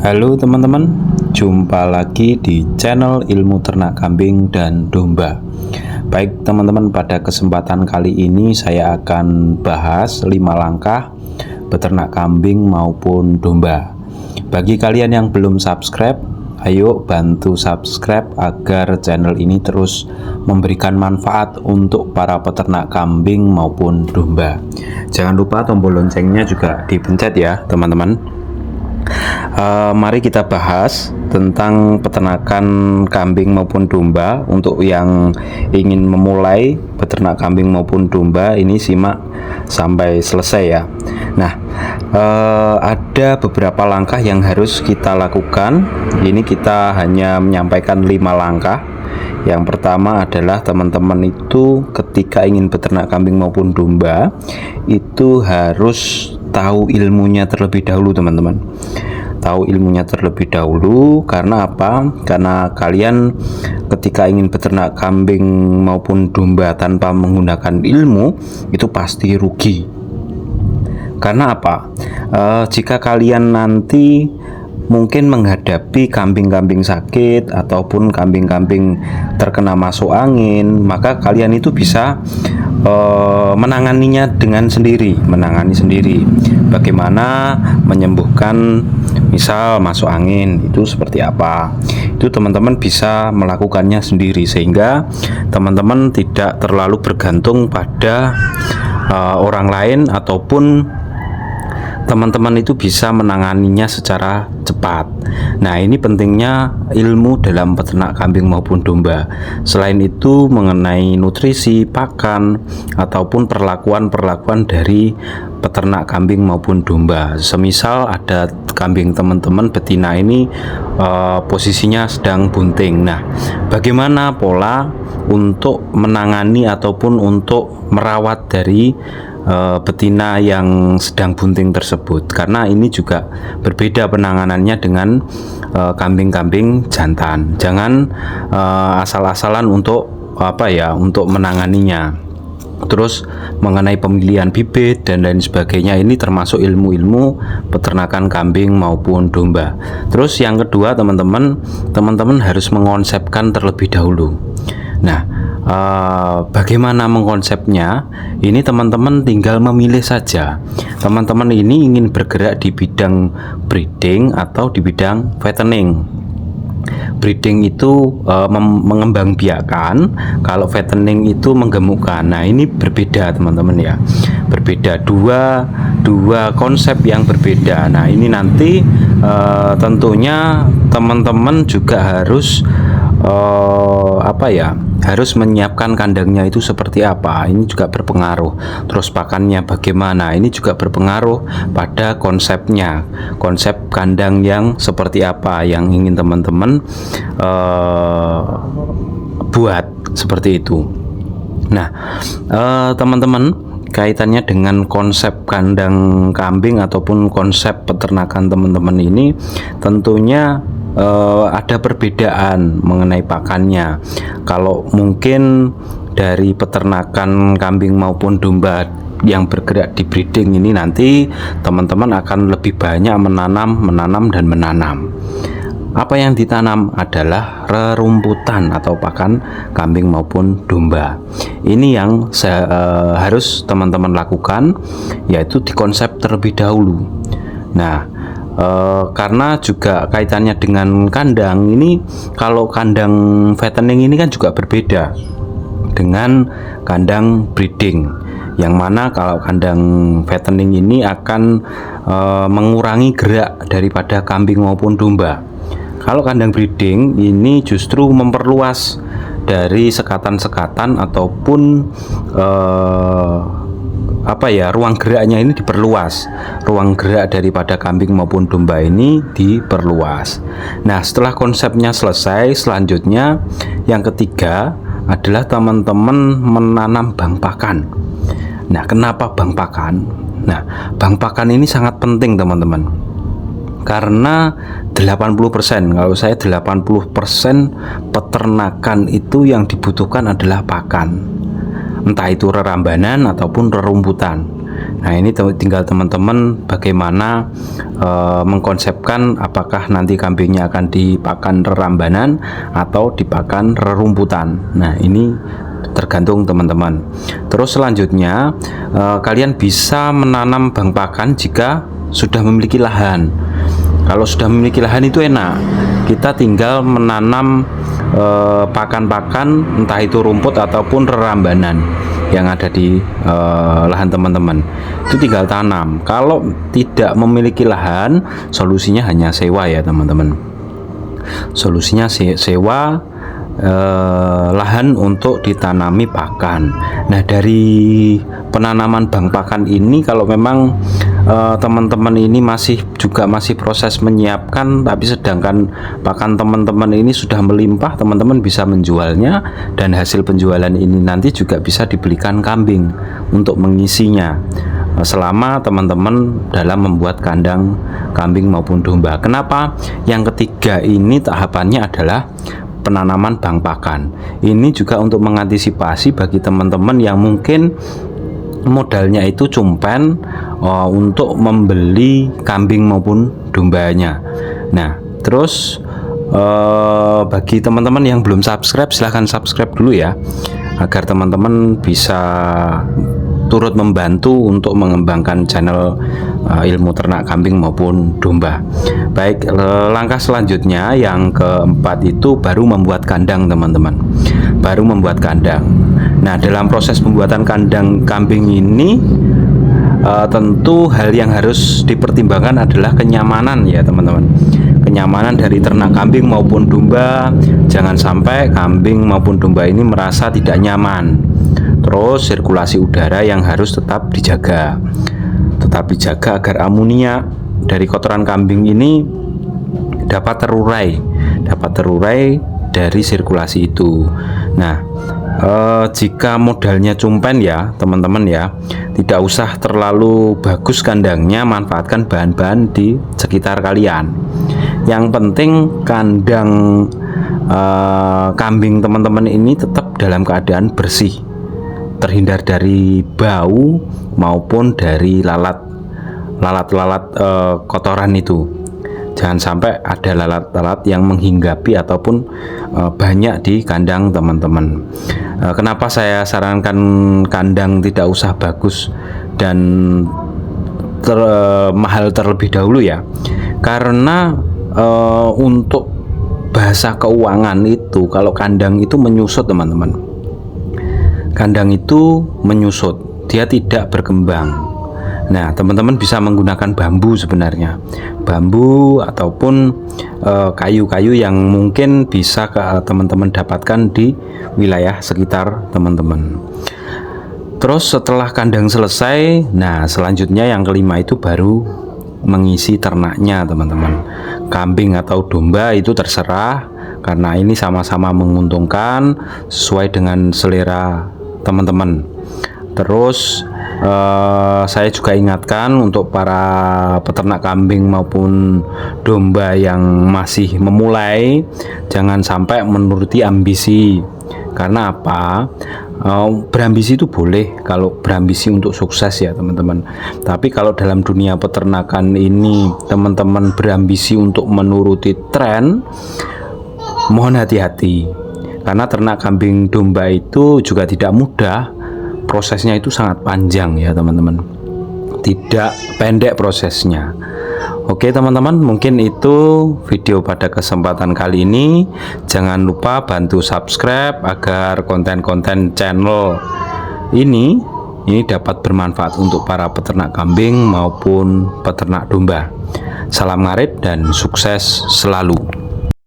Halo teman-teman, jumpa lagi di channel Ilmu Ternak Kambing dan Domba. Baik teman-teman, pada kesempatan kali ini saya akan bahas 5 langkah beternak kambing maupun domba. Bagi kalian yang belum subscribe, ayo bantu subscribe agar channel ini terus memberikan manfaat untuk para peternak kambing maupun domba. Jangan lupa tombol loncengnya juga dipencet ya teman-teman. Mari kita bahas tentang peternakan kambing maupun domba. Untuk yang ingin memulai peternak kambing maupun domba, ini simak sampai selesai ya. Nah, ada beberapa langkah yang harus kita lakukan. Ini kita hanya menyampaikan 5 langkah. Yang pertama adalah teman-teman itu ketika ingin beternak kambing maupun domba itu harus tahu ilmunya terlebih dahulu teman-teman. Tahu ilmunya terlebih dahulu karena apa? Karena kalian ketika ingin beternak kambing maupun domba tanpa menggunakan ilmu itu pasti rugi. Karena apa? Jika kalian nanti mungkin menghadapi kambing-kambing sakit ataupun kambing-kambing terkena masuk angin, maka kalian itu bisa menangani sendiri. Bagaimana menyembuhkan misal masuk angin itu seperti apa, itu teman-teman bisa melakukannya sendiri, sehingga teman-teman tidak terlalu bergantung pada orang lain, ataupun teman-teman itu bisa menanganinya secara cepat. Nah, ini pentingnya ilmu dalam peternak kambing maupun domba. Selain itu mengenai nutrisi, pakan, ataupun perlakuan dari peternak kambing maupun domba. Semisal ada kambing teman-teman betina ini posisinya sedang bunting. Nah, bagaimana pola untuk menangani ataupun untuk merawat dari betina yang sedang bunting tersebut, karena ini juga berbeda penanganannya dengan kambing-kambing jantan. Jangan asal-asalan untuk untuk menanganinya. Terus mengenai pemilihan bibit dan lain sebagainya, ini termasuk ilmu-ilmu peternakan kambing maupun domba. Terus yang kedua teman-teman harus mengonsepkan terlebih dahulu. Nah, bagaimana mengkonsepnya? Ini teman-teman tinggal memilih saja. Teman-teman ini ingin bergerak di bidang breeding atau di bidang fattening. Breeding itu mengembangbiakan, kalau fattening itu menggemukkan. Nah, ini berbeda teman-teman ya. Berbeda, dua konsep yang berbeda. Nah, ini nanti tentunya teman-teman juga harus harus menyiapkan kandangnya itu seperti apa. Ini juga berpengaruh. Terus pakannya bagaimana, ini juga berpengaruh pada konsepnya. Konsep kandang yang seperti apa yang ingin teman-teman buat, seperti itu. Nah, teman-teman, kaitannya dengan konsep kandang kambing ataupun konsep peternakan teman-teman ini tentunya ada perbedaan mengenai pakannya. Kalau mungkin dari peternakan kambing maupun domba yang bergerak di breeding ini, nanti teman-teman akan lebih banyak menanam. Apa yang ditanam adalah rerumputan atau pakan kambing maupun domba. Ini yang harus teman-teman lakukan, yaitu dikonsep terlebih dahulu. Nah, karena juga kaitannya dengan kandang ini, kalau kandang fattening ini kan juga berbeda dengan kandang breeding, yang mana kalau kandang fattening ini akan mengurangi gerak daripada kambing maupun domba. Kalau kandang breeding ini justru memperluas dari sekatan-sekatan ataupun ruang geraknya ini diperluas. Ruang gerak daripada kambing maupun domba ini diperluas. Nah, setelah konsepnya selesai, selanjutnya yang ketiga adalah teman-teman menanam bank pakan. Nah, kenapa bank pakan? Nah, bank pakan ini sangat penting teman-teman, karena 80%, kalau saya 80% peternakan itu yang dibutuhkan adalah pakan. Entah itu rerambanan ataupun rerumputan. Nah, ini tinggal teman-teman bagaimana mengkonsepkan apakah nanti kambingnya akan dipakan rerambanan atau dipakan rerumputan. Nah, ini tergantung teman-teman. Terus selanjutnya kalian bisa menanam bang pakan jika sudah memiliki lahan. Kalau sudah memiliki lahan itu enak, kita tinggal menanam pakan-pakan, entah itu rumput ataupun rerambanan yang ada di lahan teman-teman, itu tinggal tanam. Kalau tidak memiliki lahan, solusinya hanya sewa ya teman-teman. Solusinya sewa lahan untuk ditanami pakan. Nah, dari penanaman bang pakan ini, kalau memang teman-teman ini masih proses menyiapkan, tapi sedangkan pakan teman-teman ini sudah melimpah, teman-teman bisa menjualnya, dan hasil penjualan ini nanti juga bisa dibelikan kambing untuk mengisinya selama teman-teman dalam membuat kandang kambing maupun domba. Kenapa? Yang ketiga ini tahapannya adalah penanaman bang pakan. Ini juga untuk mengantisipasi bagi teman-teman yang mungkin modalnya itu cumpen untuk membeli kambing maupun dombanya. Nah, terus bagi teman-teman yang belum subscribe, silahkan subscribe dulu ya, agar teman-teman bisa turut membantu untuk mengembangkan channel ilmu ternak kambing maupun domba. Baik, langkah selanjutnya yang keempat itu baru membuat kandang teman-teman. Baru membuat kandang. Nah, dalam proses pembuatan kandang kambing ini tentu hal yang harus dipertimbangkan adalah kenyamanan ya teman-teman. Kenyamanan dari ternak kambing maupun domba. Jangan sampai kambing maupun domba ini merasa tidak nyaman. Terus sirkulasi udara yang harus tetap dijaga. Tetap dijaga agar amonia dari kotoran kambing ini dapat terurai dari sirkulasi itu. Nah, jika modalnya cumpen ya teman-teman ya, tidak usah terlalu bagus kandangnya, manfaatkan bahan-bahan di sekitar kalian. Yang penting kandang kambing teman-teman ini tetap dalam keadaan bersih, terhindar dari bau maupun dari lalat kotoran itu. Jangan sampai ada lalat-lalat yang menghinggapi ataupun banyak di kandang teman-teman. Kenapa saya sarankan kandang tidak usah bagus dan mahal terlebih dahulu ya? Karena untuk bahasa keuangan itu, kalau kandang itu menyusut teman-teman. Kandang itu menyusut, dia tidak berkembang. Nah, teman-teman bisa menggunakan bambu sebenarnya, bambu ataupun kayu-kayu yang mungkin bisa teman-teman dapatkan di wilayah sekitar teman-teman. Terus setelah kandang selesai, nah selanjutnya yang kelima itu baru mengisi ternaknya teman-teman. Kambing atau domba itu terserah, karena ini sama-sama menguntungkan sesuai dengan selera teman-teman. Terus saya juga ingatkan untuk para peternak kambing maupun domba yang masih memulai, jangan sampai menuruti ambisi. Karena apa? Berambisi itu boleh kalau berambisi untuk sukses ya teman-teman. Tapi kalau dalam dunia peternakan ini teman-teman berambisi untuk menuruti tren, mohon hati-hati. Karena ternak kambing domba itu juga tidak mudah. Prosesnya itu sangat panjang ya teman-teman, tidak pendek prosesnya. Oke teman-teman, mungkin itu video pada kesempatan kali ini. Jangan lupa bantu subscribe agar konten-konten channel ini dapat bermanfaat untuk para peternak kambing maupun peternak domba. Salam ngarit dan sukses selalu.